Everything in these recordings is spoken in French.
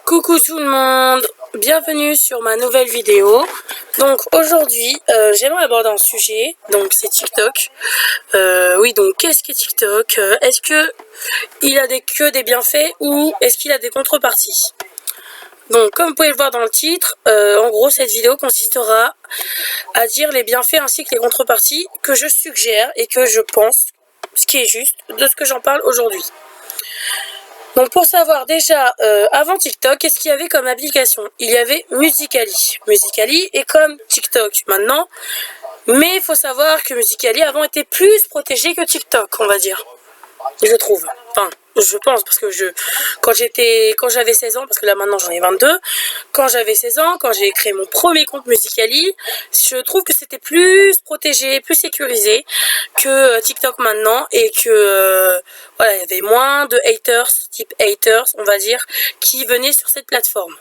Coucou tout le monde, bienvenue sur ma nouvelle vidéo. Donc aujourd'hui, j'aimerais aborder un sujet, donc c'est TikTok. Oui, donc qu'est-ce que TikTok? Est-ce que il a que des bienfaits ou est-ce qu'il a des contreparties? Donc comme vous pouvez le voir dans le titre, en gros cette vidéo consistera à dire les bienfaits ainsi que les contreparties que je suggère et que je pense, ce qui est juste, de ce que j'en parle aujourd'hui. Donc pour savoir déjà, avant TikTok, qu'est-ce qu'il y avait comme application? Il y avait Musical.ly. Musical.ly est comme TikTok maintenant, mais il faut savoir que Musical.ly avant était plus protégé que TikTok, on va dire. Je trouve. Enfin, je pense, parce que quand j'avais 16 ans, parce que là maintenant j'en ai 22, quand j'avais 16 ans, quand j'ai créé mon premier compte Musical.ly, je trouve que c'était plus protégé, plus sécurisé que TikTok maintenant, et que voilà, il y avait moins de type haters, on va dire, qui venaient sur cette plateforme.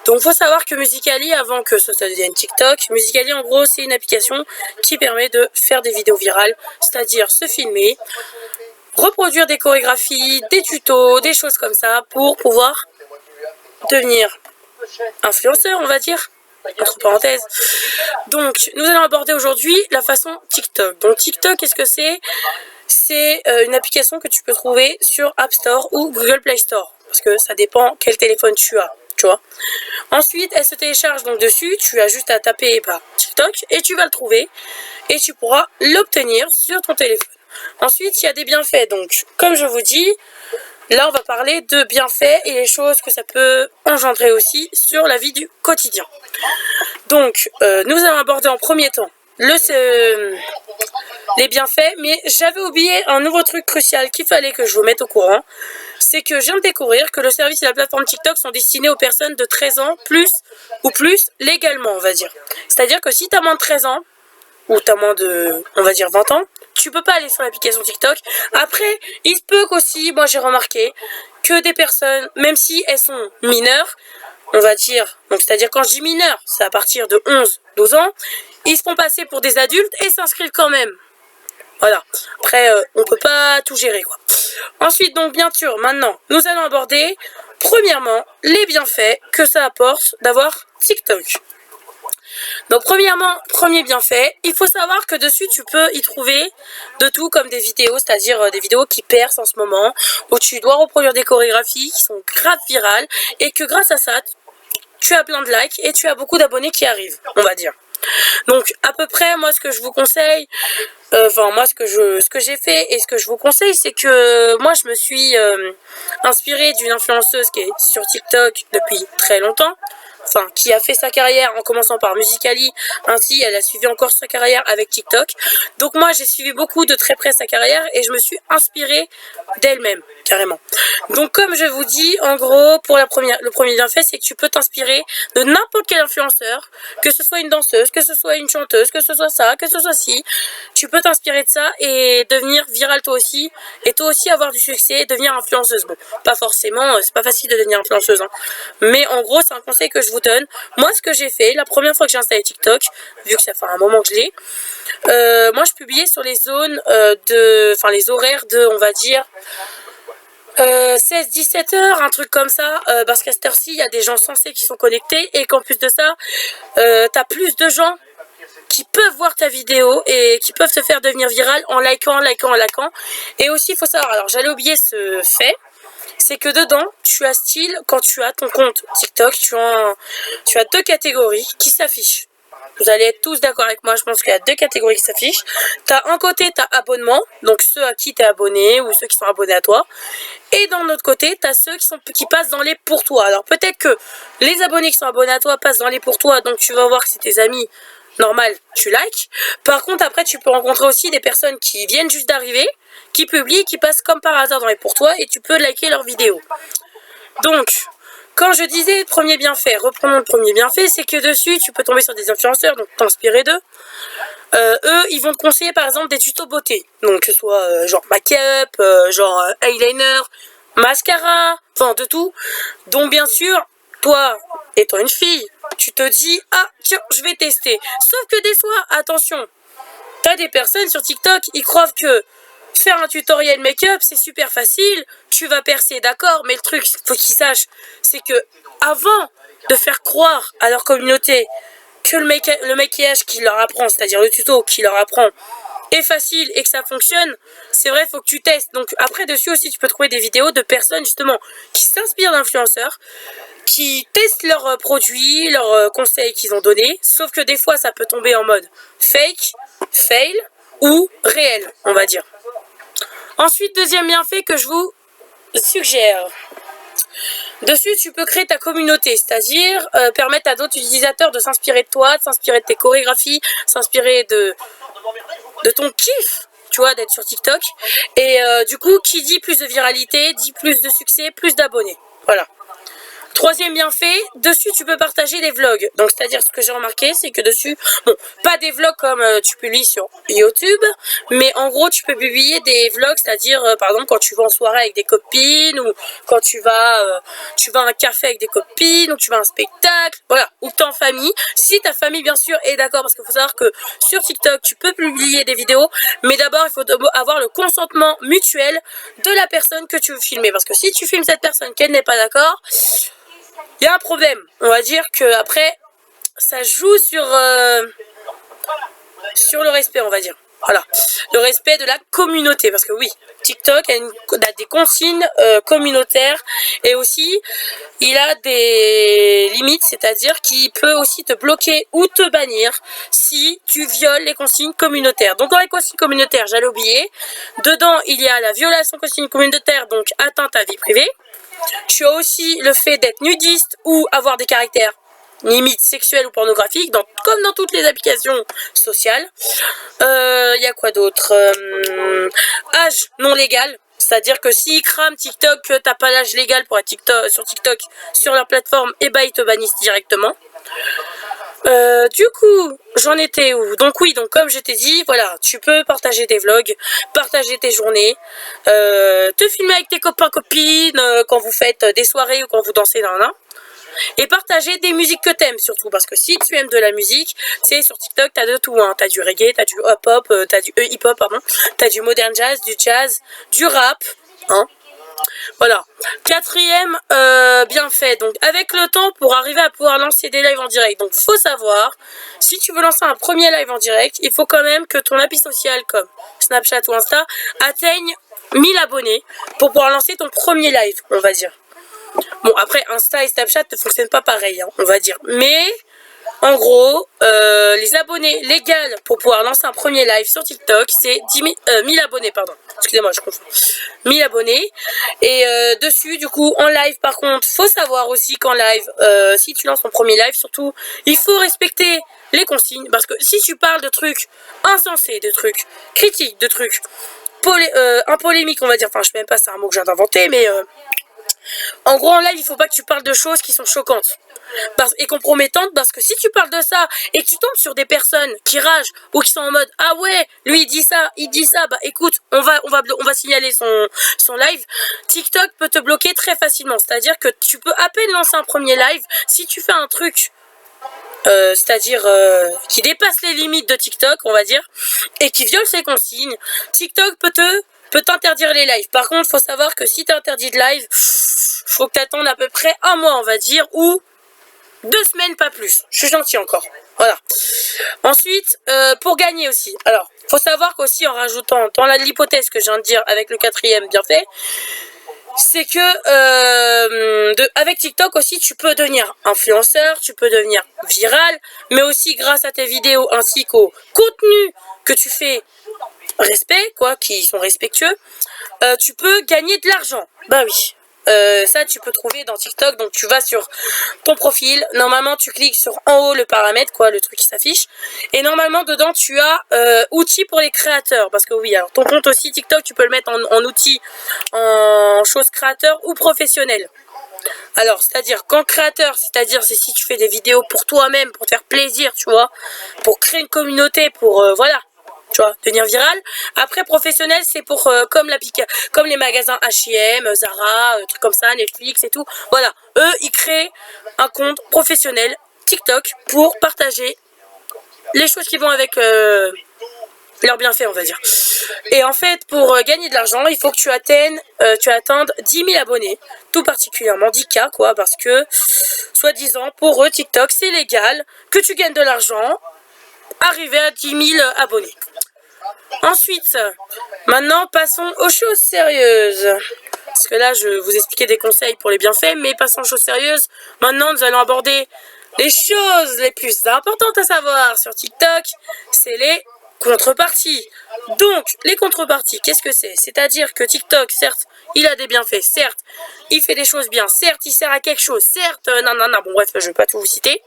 Donc faut savoir que Musical.ly, avant que ça devienne TikTok, Musical.ly en gros c'est une application qui permet de faire des vidéos virales, c'est-à-dire se filmer, reproduire des chorégraphies, des tutos, des choses comme ça pour pouvoir devenir influenceur, on va dire, entre parenthèses. Donc nous allons aborder aujourd'hui la façon TikTok. Donc TikTok, qu'est-ce que c'est? C'est une application que tu peux trouver sur App Store ou Google Play Store, parce que ça dépend quel téléphone tu as, tu vois. Ensuite, elle se télécharge donc dessus, tu as juste à taper TikTok et tu vas le trouver et tu pourras l'obtenir sur ton téléphone. Ensuite, il y a des bienfaits. Donc, comme je vous dis, là, on va parler de bienfaits et les choses que ça peut engendrer aussi sur la vie du quotidien. Donc, nous allons aborder en premier temps les bienfaits, mais j'avais oublié un nouveau truc crucial qu'il fallait que je vous mette au courant. C'est que je viens de découvrir que le service et la plateforme TikTok sont destinés aux personnes de 13 ans plus légalement, on va dire. C'est-à-dire que si tu as moins de 13 ans, ou t'as moins de, on va dire 20 ans, tu peux pas aller sur l'application TikTok. Après, il se peut qu'aussi, moi j'ai remarqué, que des personnes, même si elles sont mineures, on va dire, donc c'est-à-dire quand je dis mineurs, c'est à partir de 11-12 ans, ils se font passer pour des adultes et s'inscrivent quand même. Voilà. Après, on peut pas tout gérer, quoi. Ensuite, donc bien sûr, maintenant, nous allons aborder, premièrement, les bienfaits que ça apporte d'avoir TikTok. Donc premièrement, premier bienfait, il faut savoir que dessus tu peux y trouver de tout comme des vidéos, c'est-à-dire des vidéos qui percent en ce moment, où tu dois reproduire des chorégraphies qui sont grave virales et que grâce à ça, tu as plein de likes et tu as beaucoup d'abonnés qui arrivent, on va dire. Donc à peu près, moi ce que je vous conseille, moi ce que j'ai fait et ce que je vous conseille, c'est que moi je me suis inspirée d'une influenceuse qui est sur TikTok depuis très longtemps. Enfin, qui a fait sa carrière en commençant par Musical.ly, ainsi elle a suivi encore sa carrière avec TikTok. Donc moi j'ai suivi beaucoup de très près sa carrière et je me suis inspirée d'elle-même, carrément. Donc comme je vous dis, en gros, pour le premier bienfait, c'est que tu peux t'inspirer de n'importe quel influenceur, que ce soit une danseuse, que ce soit une chanteuse, que ce soit ça, que ce soit ci. Tu peux t'inspirer de ça et devenir viral toi aussi, et toi aussi avoir du succès et devenir influenceuse. Bon, pas forcément, c'est pas facile de devenir influenceuse, hein. Mais en gros, c'est un conseil que je vous donne. Moi, ce que j'ai fait, la première fois que j'ai installé TikTok, vu que ça fait un moment que je l'ai, moi je publiais sur les zones les horaires de, on va dire, 16-17 heures, un truc comme ça, parce qu'à cette heure-ci, il y a des gens sensés qui sont connectés et qu'en plus de ça, t'as plus de gens qui peuvent voir ta vidéo et qui peuvent te faire devenir viral en likant. Et aussi, il faut savoir, alors j'allais oublier ce fait, c'est que dedans, tu as style, quand tu as ton compte TikTok, tu as deux catégories qui s'affichent. Vous allez être tous d'accord avec moi, je pense qu'il y a deux catégories qui s'affichent. T'as un côté, t'as abonnement, donc ceux à qui t'es abonné ou ceux qui sont abonnés à toi. Et dans l'autre côté, t'as ceux qui passent dans les pour toi. Alors peut-être que les abonnés qui sont abonnés à toi passent dans les pour toi, donc tu vas voir que c'est tes amis. Normal, tu likes. Par contre, après, tu peux rencontrer aussi des personnes qui viennent juste d'arriver, qui publient, qui passent comme par hasard dans les pour toi, et tu peux liker leurs vidéos. Donc, quand je disais premier bienfait, reprenons le premier bienfait, c'est que dessus, tu peux tomber sur des influenceurs, donc t'inspirer d'eux. Eux, ils vont te conseiller par exemple des tutos beauté. Donc, que ce soit genre make-up, eyeliner, mascara, enfin de tout. Donc, bien sûr, toi, étant une fille, tu te dis, ah, tiens, je vais tester. Sauf que des fois, attention, t'as des personnes sur TikTok, ils croient que faire un tutoriel make-up, c'est super facile, tu vas percer, d'accord, mais le truc, faut qu'ils sachent, c'est que avant de faire croire à leur communauté que le maquillage qu'ils leur apprend, c'est-à-dire le tuto qu'il leur apprend, est facile et que ça fonctionne, c'est vrai, faut que tu testes. Donc après, dessus aussi, tu peux trouver des vidéos de personnes justement qui s'inspirent d'influenceurs, qui testent leurs produits, leurs conseils qu'ils ont donnés, sauf que des fois, ça peut tomber en mode fake, fail ou réel, on va dire. Ensuite, deuxième bienfait que je vous suggère. Dessus, tu peux créer ta communauté, c'est-à-dire permettre à d'autres utilisateurs de s'inspirer de toi, de s'inspirer de tes chorégraphies, s'inspirer de ton kiff, tu vois, d'être sur TikTok. Et du coup, qui dit plus de viralité, dit plus de succès, plus d'abonnés. Voilà. Troisième bienfait, dessus tu peux partager des vlogs. Donc c'est-à-dire ce que j'ai remarqué, c'est que dessus, bon, pas des vlogs comme tu publies sur YouTube, mais en gros tu peux publier des vlogs, c'est-à-dire par exemple quand tu vas en soirée avec des copines, ou quand tu vas à un café avec des copines, ou tu vas à un spectacle, voilà, ou que t'es en famille. Si ta famille bien sûr est d'accord, parce qu'il faut savoir que sur TikTok tu peux publier des vidéos, mais d'abord il faut avoir le consentement mutuel de la personne que tu veux filmer, parce que si tu filmes cette personne qu'elle n'est pas d'accord, il y a un problème. On va dire que après ça joue sur le respect, on va dire. Voilà, le respect de la communauté, parce que oui, TikTok a des consignes communautaires, et aussi il a des limites, c'est-à-dire qu'il peut aussi te bloquer ou te bannir si tu violes les consignes communautaires. Donc dans les consignes communautaires, j'allais oublier, dedans il y a la violation de consignes communautaires, donc atteinte à vie privée. Tu as aussi le fait d'être nudiste ou avoir des caractères limite sexuels ou pornographiques, comme dans toutes les applications sociales. Il y a quoi d'autre? Âge non légal, c'est-à-dire que s'ils crament TikTok, que t'as pas l'âge légal pour être sur TikTok, sur leur plateforme, et bah ils te bannissent directement. Du coup, j'en étais où? Donc oui, donc comme je t'ai dit, voilà, tu peux partager des vlogs, partager tes journées, te filmer avec tes copains, copines, quand vous faites des soirées ou quand vous dansez dans un. Et partager des musiques que t'aimes surtout, parce que si tu aimes de la musique, c'est sur TikTok, t'as de tout, hein. T'as du reggae, t'as du hip-hop, t'as du modern jazz, du jazz, du rap, hein. Voilà. Quatrième bienfait, donc avec le temps pour arriver à pouvoir lancer des lives en direct. Donc faut savoir, si tu veux lancer un premier live en direct, il faut quand même que ton appli sociale comme Snapchat ou Insta atteigne 1000 abonnés pour pouvoir lancer ton premier live, on va dire. Bon, après Insta et Snapchat ne fonctionnent pas pareil, hein, on va dire. Mais en gros, les abonnés légaux pour pouvoir lancer un premier live sur TikTok, c'est 1000 abonnés, pardon. Excusez-moi, je confonds. 1000 abonnés. Et dessus, du coup, en live, par contre, faut savoir aussi qu'en live, si tu lances ton premier live, surtout, il faut respecter les consignes. Parce que si tu parles de trucs insensés, de trucs critiques, de trucs polémiques, on va dire, enfin, je sais même pas, c'est un mot que j'ai inventé, mais en gros, en live, il faut pas que tu parles de choses qui sont choquantes et compromettantes, parce que si tu parles de ça et que tu tombes sur des personnes qui ragent ou qui sont en mode ah ouais, lui il dit ça, bah écoute, on va signaler son live. TikTok peut te bloquer très facilement, c'est-à-dire que tu peux à peine lancer un premier live si tu fais un truc c'est-à-dire qui dépasse les limites de TikTok, on va dire, et qui viole ses consignes. TikTok peut t'interdire les lives. Par contre, faut savoir que si tu interdit de live, faut que tu attendes à peu près un mois, on va dire, ou 2 semaines, pas plus. Je suis gentil encore. Voilà. Ensuite, pour gagner aussi. Alors, faut savoir qu'aussi en rajoutant dans l'hypothèse que je viens de dire avec le quatrième bienfait, c'est que avec TikTok aussi tu peux devenir influenceur, tu peux devenir viral, mais aussi grâce à tes vidéos ainsi qu'au contenu que tu fais qui sont respectueux, tu peux gagner de l'argent. Bah oui. Ça tu peux trouver dans TikTok, donc tu vas sur ton profil, normalement tu cliques sur en haut le paramètre, le truc qui s'affiche, et normalement dedans tu as outils pour les créateurs, parce que oui, alors ton compte aussi TikTok tu peux le mettre en outils, en choses créateurs ou professionnels. Alors c'est-à-dire qu'en créateur, c'est si tu fais des vidéos pour toi-même, pour te faire plaisir, tu vois, pour créer une communauté, pour voilà, tu vois, devenir viral. Après professionnel, c'est pour comme les magasins H&M, Zara, trucs comme ça, Netflix et tout. Voilà, eux ils créent un compte professionnel TikTok pour partager les choses qui vont avec leurs bienfaits, on va dire. Et en fait, pour gagner de l'argent, il faut que tu attendes 10 000 abonnés, tout particulièrement 10K, quoi, parce que, soi-disant, pour eux, TikTok, c'est légal, que tu gagnes de l'argent, arriver à 10 000 abonnés. Ensuite, maintenant, passons aux choses sérieuses. Parce que là, je vous expliquais des conseils pour les bienfaits, mais passons aux choses sérieuses. Maintenant, nous allons aborder les choses les plus importantes à savoir sur TikTok, c'est les contreparties. Donc, les contreparties, qu'est-ce que c'est? C'est-à-dire que TikTok, certes, il a des bienfaits, certes, il fait des choses bien, certes, il sert à quelque chose, certes, nanana, bon bref, je vais pas tout vous citer.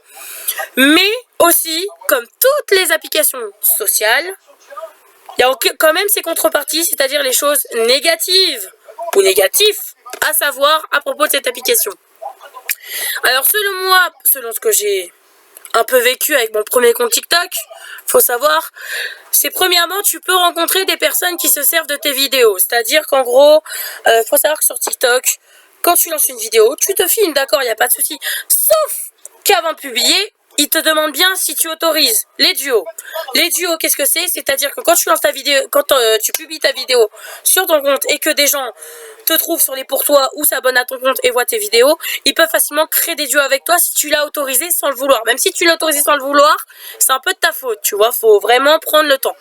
Mais aussi, comme toutes les applications sociales, il y a quand même ces contreparties, c'est-à-dire les choses négatives ou négatifs à savoir à propos de cette application. Alors selon moi, selon ce que j'ai un peu vécu avec mon premier compte TikTok, faut savoir, c'est premièrement, tu peux rencontrer des personnes qui se servent de tes vidéos. C'est-à-dire qu'en gros, faut savoir que sur TikTok, quand tu lances une vidéo, tu te filmes, d'accord, il n'y a pas de souci. Sauf qu'avant de publier, il te demande bien si tu autorises les duos. Les duos, qu'est-ce que c'est? C'est-à-dire que quand tu lances ta vidéo, quand tu publies ta vidéo sur ton compte et que des gens te trouvent sur les pour toi ou s'abonnent à ton compte et voient tes vidéos, ils peuvent facilement créer des duos avec toi si tu l'as autorisé sans le vouloir. Même si tu l'as autorisé sans le vouloir, c'est un peu de ta faute, tu vois, faut vraiment prendre le temps.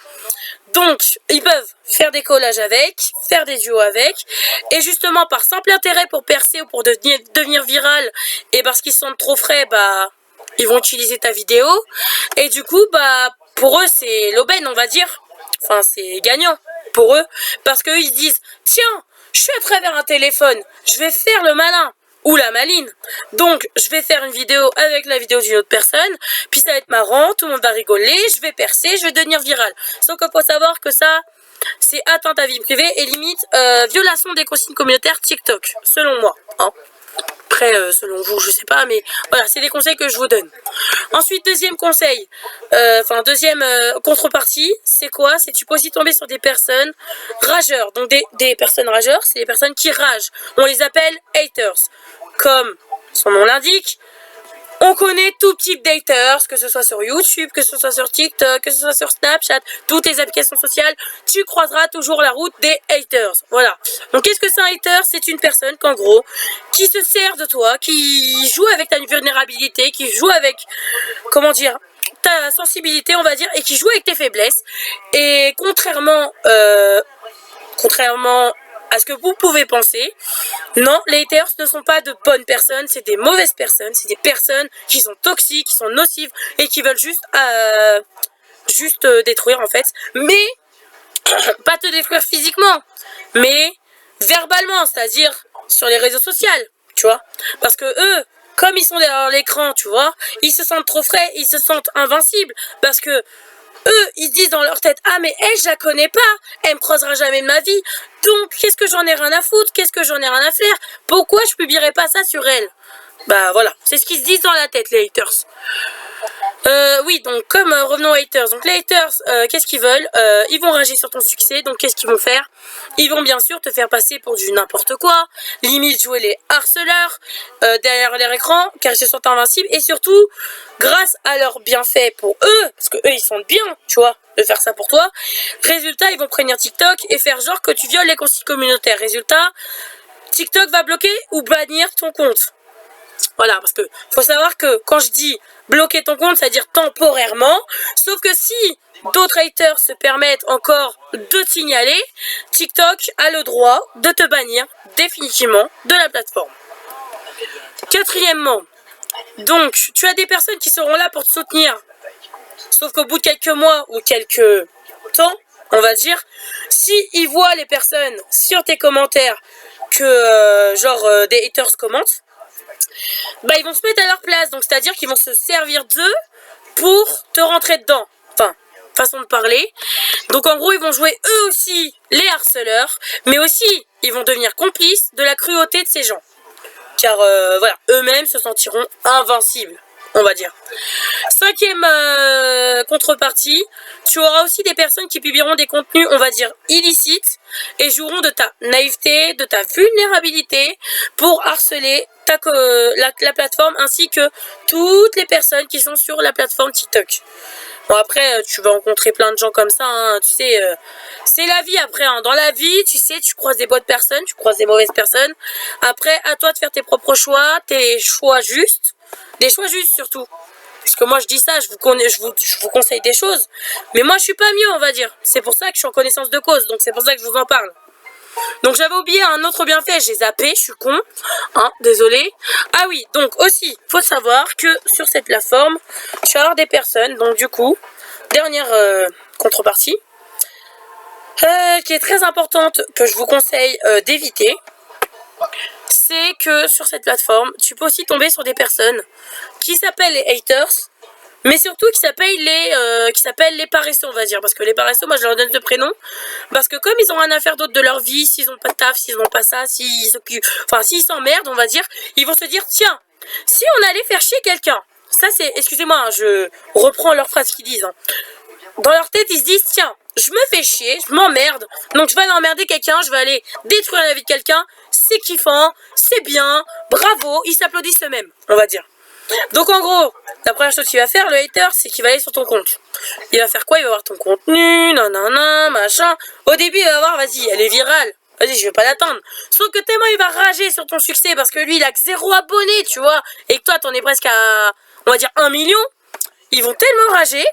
Donc, ils peuvent faire des collages avec, faire des duos avec, et justement, par simple intérêt pour percer ou pour devenir viral, et parce qu'ils se sentent trop frais, bah, ils vont utiliser ta vidéo, et du coup, bah, pour eux, c'est l'aubaine, on va dire. Enfin, c'est gagnant pour eux, parce qu'eux, ils se disent, tiens, je suis à travers un téléphone, je vais faire le malin ou la maline. Donc, je vais faire une vidéo avec la vidéo d'une autre personne, puis ça va être marrant, tout le monde va rigoler, je vais percer, je vais devenir viral. Sauf qu'il faut savoir que ça, c'est atteinte à vie privée et limite violation des consignes communautaires TikTok, selon moi. Hein. Après, selon vous, je sais pas, mais voilà, c'est des conseils que je vous donne. Ensuite, deuxième conseil, deuxième contrepartie, c'est quoi? C'est que tu peux aussi tomber sur des personnes rageurs. Donc des personnes rageurs, c'est des personnes qui ragent. On les appelle haters. Comme son nom l'indique, on connaît tout type d'haters, que ce soit sur YouTube, que ce soit sur TikTok, que ce soit sur Snapchat, toutes les applications sociales, tu croiseras toujours la route des haters. Voilà. Donc qu'est-ce que c'est un hater? C'est une personne qu'en gros, qui se sert de toi, qui joue avec ta vulnérabilité, qui joue avec, comment dire, ta sensibilité, on va dire, et qui joue avec tes faiblesses. Et contrairement à ce que vous pouvez penser, non, les haters ne sont pas de bonnes personnes, c'est des mauvaises personnes, c'est des personnes qui sont toxiques, qui sont nocives et qui veulent juste détruire en fait, mais pas te détruire physiquement, mais verbalement, c'est-à-dire sur les réseaux sociaux, tu vois, parce que eux, comme ils sont derrière l'écran, tu vois, ils se sentent trop frais, ils se sentent invincibles, parce que eux, ils disent dans leur tête, ah mais elle, je la connais pas, elle me croisera jamais de ma vie, donc qu'est-ce que j'en ai rien à foutre, qu'est-ce que j'en ai rien à faire, pourquoi je publierai pas ça sur elle? Bah voilà, c'est ce qu'ils se disent dans la tête, les haters. Oui, donc comme revenons aux haters. Donc les haters, qu'est-ce qu'ils veulent? Ils vont rager sur ton succès. Donc qu'est-ce qu'ils vont faire? Ils vont bien sûr te faire passer pour du n'importe quoi, limite jouer les harceleurs derrière leur écran, car ils se sentent invincibles. Et surtout, grâce à leurs bienfaits pour eux, parce que eux ils sentent bien, tu vois, de faire ça pour toi. Résultat, ils vont prévenir TikTok et faire genre que tu violes les consignes communautaires. Résultat, TikTok va bloquer ou bannir ton compte. Voilà, parce que faut savoir que quand je dis bloquer ton compte, c'est-à-dire temporairement, sauf que si d'autres haters se permettent encore de te signaler, TikTok a le droit de te bannir définitivement de la plateforme. Quatrièmement, donc tu as des personnes qui seront là pour te soutenir, sauf qu'au bout de quelques mois ou quelques temps, on va dire, si ils voient les personnes sur tes commentaires que des haters commentent, bah ils vont se mettre à leur place, donc c'est-à-dire qu'ils vont se servir d'eux pour te rentrer dedans, enfin, façon de parler. Donc en gros, ils vont jouer eux aussi les harceleurs, mais aussi, ils vont devenir complices de la cruauté de ces gens. Car voilà, eux-mêmes se sentiront invincibles, on va dire. Cinquième contrepartie, tu auras aussi des personnes qui publieront des contenus, on va dire, illicites et joueront de ta naïveté, de ta vulnérabilité pour harceler la plateforme ainsi que toutes les personnes qui sont sur la plateforme TikTok. Bon après, tu vas rencontrer plein de gens comme ça, hein, tu sais, c'est la vie après. Hein. Dans la vie, tu sais, tu croises des bonnes personnes, tu croises des mauvaises personnes. Après, à toi de faire tes propres choix, tes choix justes, des choix justes surtout. Parce que moi je dis ça, je vous conseille des choses, mais moi je suis pas mieux on va dire. C'est pour ça que je suis en connaissance de cause, donc c'est pour ça que je vous en parle. Donc j'avais oublié un autre bienfait, j'ai zappé, je suis con, hein, désolé. Ah oui, donc aussi, faut savoir que sur cette plateforme, tu vas avoir des personnes, donc du coup, dernière contrepartie, qui est très importante, que je vous conseille d'éviter, c'est que sur cette plateforme, tu peux aussi tomber sur des personnes qui s'appellent les haters, mais surtout qui s'appellent les paresseux, on va dire. Parce que les paresseux, moi je leur donne ce prénom, parce que comme ils ont rien à faire d'autre de leur vie, s'ils ont pas de taf, s'ils ont pas ça, s'ils s'emmerdent, on va dire, ils vont se dire, tiens, si on allait faire chier quelqu'un, ça c'est, excusez-moi, hein, je reprends leur phrase qu'ils disent, hein. Dans leur tête, ils se disent, tiens, je me fais chier, je m'emmerde, donc je vais aller emmerder quelqu'un, je vais aller détruire la vie de quelqu'un, c'est kiffant, c'est bien, bravo, ils s'applaudissent eux-mêmes, on va dire. Donc en gros, la première chose qu'il va faire, le hater, c'est qu'il va aller sur ton compte. Il va faire quoi? Il va voir ton contenu, nanana, machin. Au début, il va voir, vas-y, elle est virale. Vas-y, je vais pas l'attendre. Sauf que tellement il va rager sur ton succès parce que lui, il a que 0 abonnés, tu vois. Et que toi, t'en es presque à, on va dire, 1 million. Ils vont tellement rager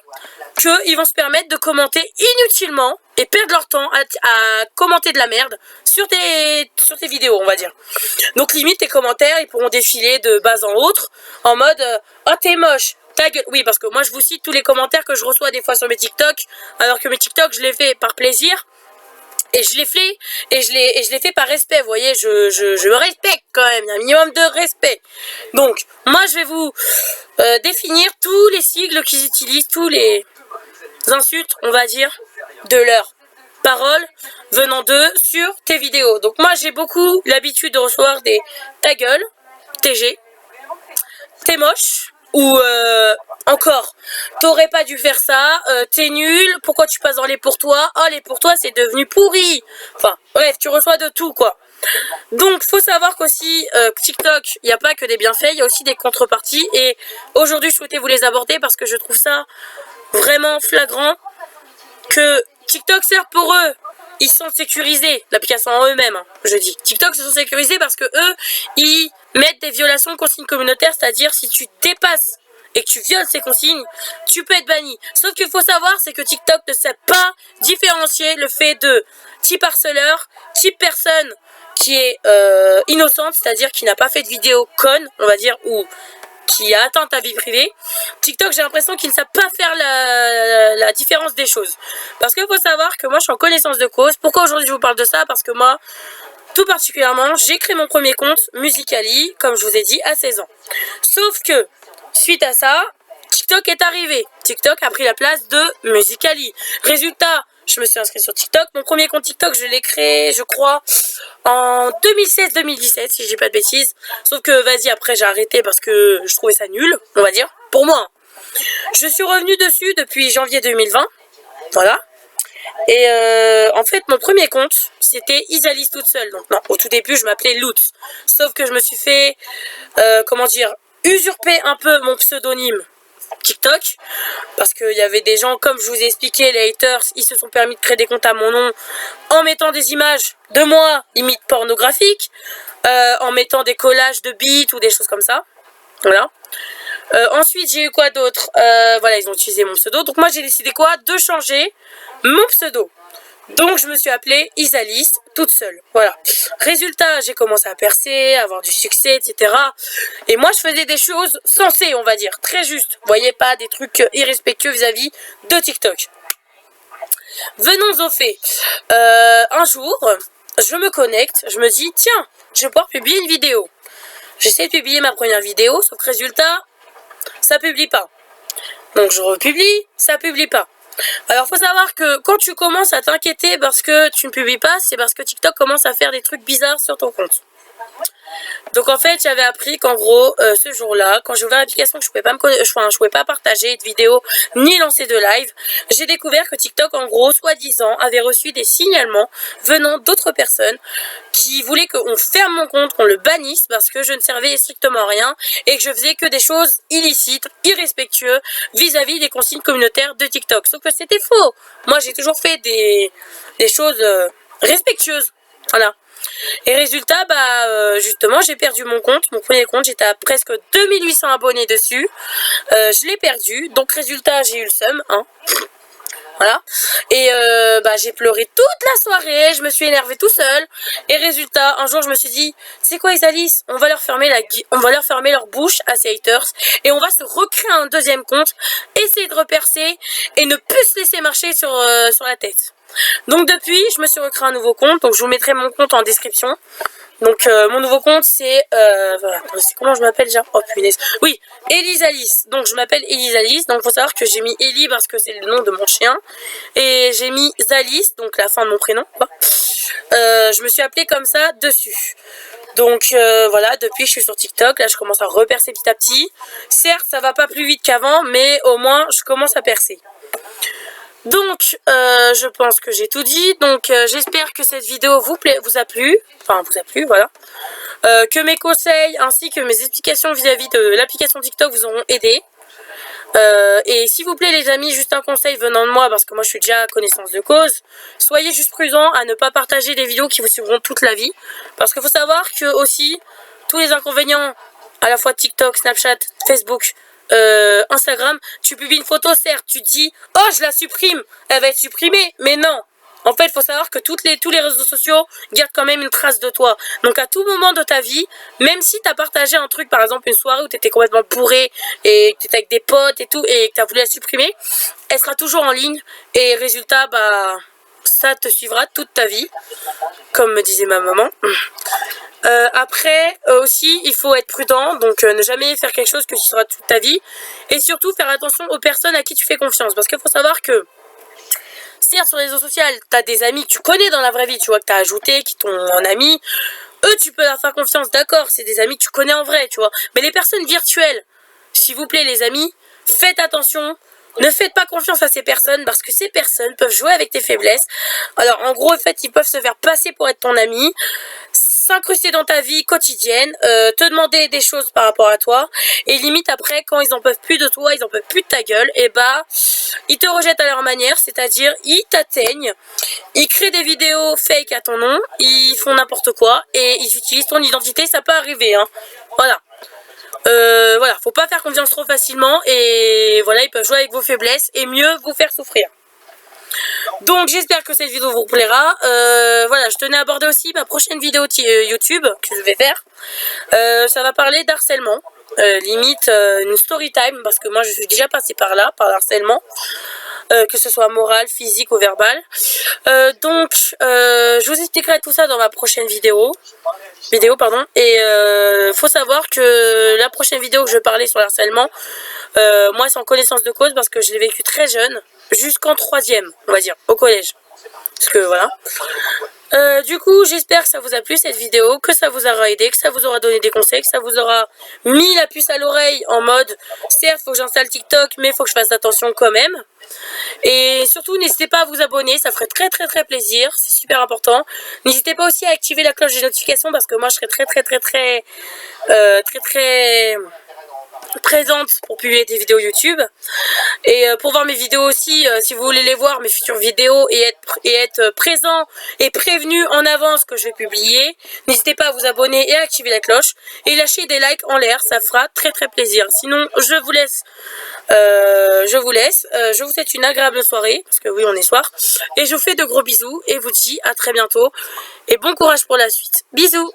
qu'ils vont se permettre de commenter inutilement et perdre leur temps à commenter de la merde sur tes vidéos, on va dire. Donc limite, tes commentaires, ils pourront défiler de bas en autre, en mode « Oh, t'es moche !» Ta gueule. Oui, parce que moi, je vous cite tous les commentaires que je reçois des fois sur mes TikTok, alors que mes TikTok, je les fais par plaisir. Et je l'ai fait, et je l'ai fait par respect, vous voyez, je me respecte quand même, il y a un minimum de respect. Donc, moi je vais vous définir tous les sigles qu'ils utilisent, tous les insultes, on va dire, de leurs paroles venant d'eux sur tes vidéos. Donc moi j'ai beaucoup l'habitude de recevoir des ta gueule, TG, t'es moche, ou encore, t'aurais pas dû faire ça, t'es nul, pourquoi tu passes dans les pour toi, oh les pour toi c'est devenu pourri. Enfin bref, tu reçois de tout quoi. Donc faut savoir qu'aussi TikTok, il n'y a pas que des bienfaits, il y a aussi des contreparties. Et aujourd'hui je souhaitais vous les aborder parce que je trouve ça vraiment flagrant que TikTok sert pour eux. Ils sont sécurisés, l'application en eux-mêmes, hein, je dis. TikTok se sont sécurisés parce que eux, ils mettent des violations de consignes communautaires, c'est-à-dire si tu dépasses et que tu violes ces consignes, tu peux être banni. Sauf qu'il faut savoir, c'est que TikTok ne sait pas différencier le fait de type harceleur, type personne qui est innocente, c'est-à-dire qui n'a pas fait de vidéo conne, on va dire, ou qui a atteint ta vie privée. TikTok, j'ai l'impression qu'ils ne savent pas faire la différence des choses. Parce qu'il faut savoir que moi, je suis en connaissance de cause. Pourquoi aujourd'hui je vous parle de ça? Parce que moi, tout particulièrement, j'ai créé mon premier compte Musical.ly, comme je vous ai dit, à 16 ans. Sauf que, suite à ça, TikTok est arrivé. TikTok a pris la place de Musical.ly. Résultat, je me suis inscrite sur TikTok. Mon premier compte TikTok, je l'ai créé, je crois, en 2016-2017, si je dis pas de bêtises. Sauf que, vas-y, après, j'ai arrêté parce que je trouvais ça nul, on va dire, pour moi. Je suis revenue dessus depuis janvier 2020. Voilà. Et en fait, mon premier compte, c'était Isalis toute seule. Donc non, au tout début, je m'appelais Lutz. Sauf que je me suis fait, comment dire, usurper un peu mon pseudonyme TikTok. Parce qu'il y avait des gens, comme je vous ai expliqué, les haters, ils se sont permis de créer des comptes à mon nom en mettant des images de moi, limite pornographiques, en mettant des collages de beats ou des choses comme ça. Voilà. Ensuite, j'ai eu quoi d'autre? Voilà, ils ont utilisé mon pseudo. Donc moi, j'ai décidé quoi? De changer mon pseudo. Donc je me suis appelée Isalis toute seule. Voilà. Résultat, j'ai commencé à percer, à avoir du succès, etc. Et moi, je faisais des choses sensées, on va dire, très justes. Vous voyez, pas des trucs irrespectueux vis-à-vis de TikTok. Venons au fait. Un jour, je me connecte, je me dis, tiens, je vais pouvoir publier une vidéo. J'essaie de publier ma première vidéo, sauf que résultat, ça publie pas. Donc je republie, ça publie pas. Alors faut savoir que quand tu commences à t'inquiéter parce que tu ne publies pas, c'est parce que TikTok commence à faire des trucs bizarres sur ton compte. Donc en fait j'avais appris qu'en gros ce jour-là, quand j'ai ouvert l'application, que je pouvais pas partager de vidéos ni lancer de live, j'ai découvert que TikTok en gros soi-disant avait reçu des signalements venant d'autres personnes qui voulaient qu'on ferme mon compte, qu'on le bannisse parce que je ne servais strictement à rien et que je faisais que des choses illicites, irrespectueuses vis-à-vis des consignes communautaires de TikTok. Sauf que c'était faux. Moi j'ai toujours fait des choses respectueuses. Voilà. Et résultat, justement, j'ai perdu mon compte, mon premier compte, j'étais à presque 2800 abonnés dessus. Je l'ai perdu, donc résultat, j'ai eu le seum, hein. Voilà. Et j'ai pleuré toute la soirée, je me suis énervée tout seul. Et résultat, un jour, je me suis dit, c'est quoi Isalis, on va leur fermer leur bouche à ces haters et on va se recréer un deuxième compte, essayer de repercer et ne plus se laisser marcher sur la tête. Donc depuis, je me suis recréé un nouveau compte, donc je vous mettrai mon compte en description. Donc mon nouveau compte c'est comment je m'appelle déjà? Oh punaise. Oui, Elisalis. Donc je m'appelle Elisalis. Donc faut savoir que j'ai mis Eli parce que c'est le nom de mon chien. Et j'ai mis Zalis, donc la fin de mon prénom, quoi. Je me suis appelée comme ça dessus. Donc voilà, depuis je suis sur TikTok, là je commence à repercer petit à petit. Certes, ça va pas plus vite qu'avant, mais au moins je commence à percer. Donc, je pense que j'ai tout dit. Donc, j'espère que cette vidéo vous a plu. Enfin, vous a plu, voilà. Que mes conseils ainsi que mes explications vis-à-vis de l'application TikTok vous auront aidé. Et s'il vous plaît, les amis, juste un conseil venant de moi, parce que moi, je suis déjà à connaissance de cause. Soyez juste prudents à ne pas partager des vidéos qui vous suivront toute la vie. Parce qu'il faut savoir que aussi, tous les inconvénients, à la fois TikTok, Snapchat, Facebook, Instagram, tu publies une photo, certes, tu te dis oh je la supprime, elle va être supprimée, mais non, en fait il faut savoir que tous les réseaux sociaux gardent quand même une trace de toi. Donc à tout moment de ta vie, même si tu as partagé un truc, par exemple une soirée où tu étais complètement bourré et que tu étais avec des potes et tout et que tu as voulu la supprimer, elle sera toujours en ligne et résultat ça te suivra toute ta vie, comme me disait ma maman. Après aussi il faut être prudent, donc ne jamais faire quelque chose que tu feras toute ta vie et surtout faire attention aux personnes à qui tu fais confiance, parce qu'il faut savoir que certes sur les réseaux sociaux tu as des amis que tu connais dans la vraie vie, tu vois, que tu as ajouté, qui t'ont en ami, eux tu peux leur faire confiance, d'accord, c'est des amis que tu connais en vrai, tu vois, mais les personnes virtuelles, s'il vous plaît les amis, faites attention. Ne faites pas confiance à ces personnes parce que ces personnes peuvent jouer avec tes faiblesses. Alors en gros en fait ils peuvent se faire passer pour être ton ami, s'incruster dans ta vie quotidienne, te demander des choses par rapport à toi et limite après quand ils en peuvent plus de toi, ils en peuvent plus de ta gueule, et ils te rejettent à leur manière, c'est-à-dire ils t'atteignent, ils créent des vidéos fake à ton nom, ils font n'importe quoi et ils utilisent ton identité, ça peut arriver hein. Voilà. Voilà, faut pas faire confiance trop facilement et voilà, ils peuvent jouer avec vos faiblesses et mieux vous faire souffrir. Donc j'espère que cette vidéo vous plaira. Voilà, je tenais à aborder aussi ma prochaine vidéo YouTube que je vais faire. Ça va parler d'harcèlement, limite une story time, parce que moi je suis déjà passée par là, par l'harcèlement. Que ce soit moral, physique ou verbal. Donc je vous expliquerai tout ça dans ma prochaine vidéo. Et faut savoir que la prochaine vidéo que je vais parler sur l'harcèlement, moi c'est en connaissance de cause parce que je l'ai vécu très jeune, jusqu'en 3e, on va dire, au collège. Parce que voilà. Du coup, j'espère que ça vous a plu cette vidéo, que ça vous aura aidé, que ça vous aura donné des conseils, que ça vous aura mis la puce à l'oreille en mode certes, faut que j'installe TikTok, mais faut que je fasse attention quand même. Et surtout, n'hésitez pas à vous abonner, ça ferait très très très plaisir, c'est super important. N'hésitez pas aussi à activer la cloche des notifications parce que moi je serai très présente pour publier des vidéos YouTube et pour voir mes vidéos aussi, si vous voulez les voir, mes futures vidéos, et être présent et prévenu en avance que je vais publier, n'hésitez pas à vous abonner et à activer la cloche et lâcher des likes en l'air, ça fera très très plaisir. Sinon je vous laisse, je vous souhaite une agréable soirée parce que oui on est soir et je vous fais de gros bisous et vous dis à très bientôt et bon courage pour la suite. Bisous.